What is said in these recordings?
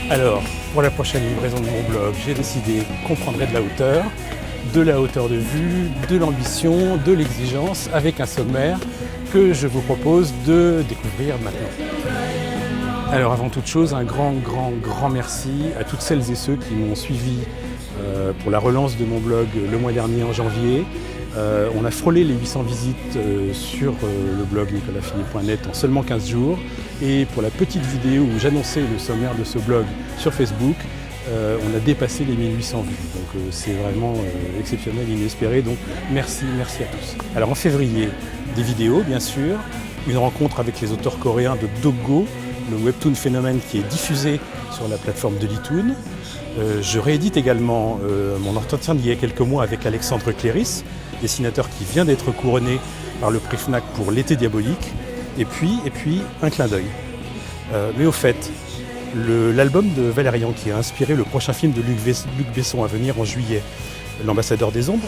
Alors, pour la prochaine livraison de mon blog, j'ai décidé qu'on prendrait de la hauteur de vue, de l'ambition, de l'exigence, avec un sommaire que je vous propose de découvrir maintenant. Alors avant toute chose, un grand merci à toutes celles et ceux qui m'ont suivi pour la relance de mon blog le mois dernier en janvier. On a frôlé les 800 visites sur le blog nicolasfinier.net en seulement 15 jours. Et pour la petite vidéo où j'annonçais le sommaire de ce blog sur Facebook, on a dépassé les 1800 vues. Donc c'est vraiment exceptionnel, inespéré. Donc merci à tous. Alors en février, des vidéos bien sûr, une rencontre avec les auteurs coréens de Doggo, le webtoon phénomène qui est diffusé sur la plateforme de Litoon. Je réédite également mon entretien d'il y a quelques mois avec Alexandre Cléris, dessinateur qui vient d'être couronné par le prix Fnac pour L'été diabolique. Et puis un clin d'œil. Mais au fait, l'album de Valérian qui a inspiré le prochain film de Luc Besson à venir en juillet, L'Ambassadeur des Ombres,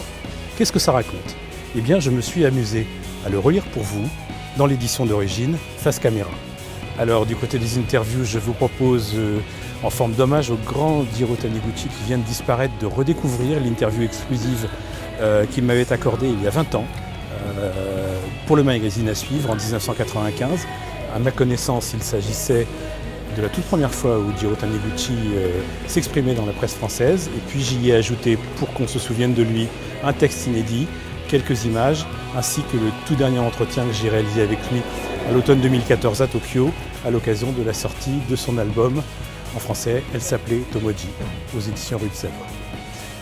qu'est-ce que ça raconte? Eh bien, je me suis amusé à le relire pour vous dans l'édition d'origine Face Caméra. Alors, du côté des interviews, je vous propose, en forme d'hommage au grand Jiro Taniguchi qui vient de disparaître, de redécouvrir l'interview exclusive qu'il m'avait accordée il y a 20 ans pour le magazine à suivre en 1995. À ma connaissance, il s'agissait de la toute première fois où Jiro Taniguchi s'exprimait dans la presse française. Et puis j'y ai ajouté, pour qu'on se souvienne de lui, un texte inédit, quelques images, ainsi que le tout dernier entretien que j'ai réalisé avec lui à l'automne 2014 à Tokyo, à l'occasion de la sortie de son album en français. Elle s'appelait Tomoji, aux éditions Rue de Sèvres.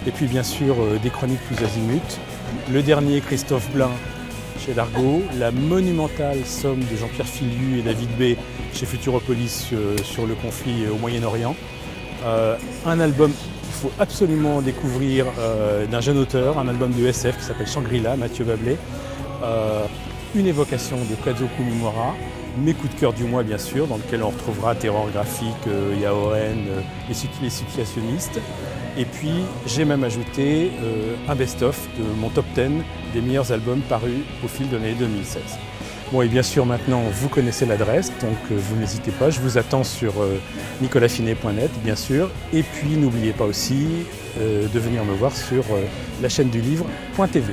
Et puis bien sûr des chroniques plus azimut, le dernier Christophe Blain chez Largo, la monumentale somme de Jean-Pierre Filiu et David B chez Futuropolis sur le conflit au Moyen-Orient. Un album qu'il faut absolument découvrir d'un jeune auteur, un album de SF qui s'appelle Shangri-La, Mathieu Bablé. Une évocation de Kazuo Kumimura, mes coups de cœur du mois bien sûr, dans lequel on retrouvera Terror graphique, Yaoren, les situationnistes. Et puis j'ai même ajouté un best-of de mon top 10 des meilleurs albums parus au fil de l'année 2016. Bon, et bien sûr maintenant vous connaissez l'adresse, donc vous n'hésitez pas, je vous attends sur nicolasfinier.net bien sûr. Et puis n'oubliez pas aussi de venir me voir sur la chaîne du livre.tv.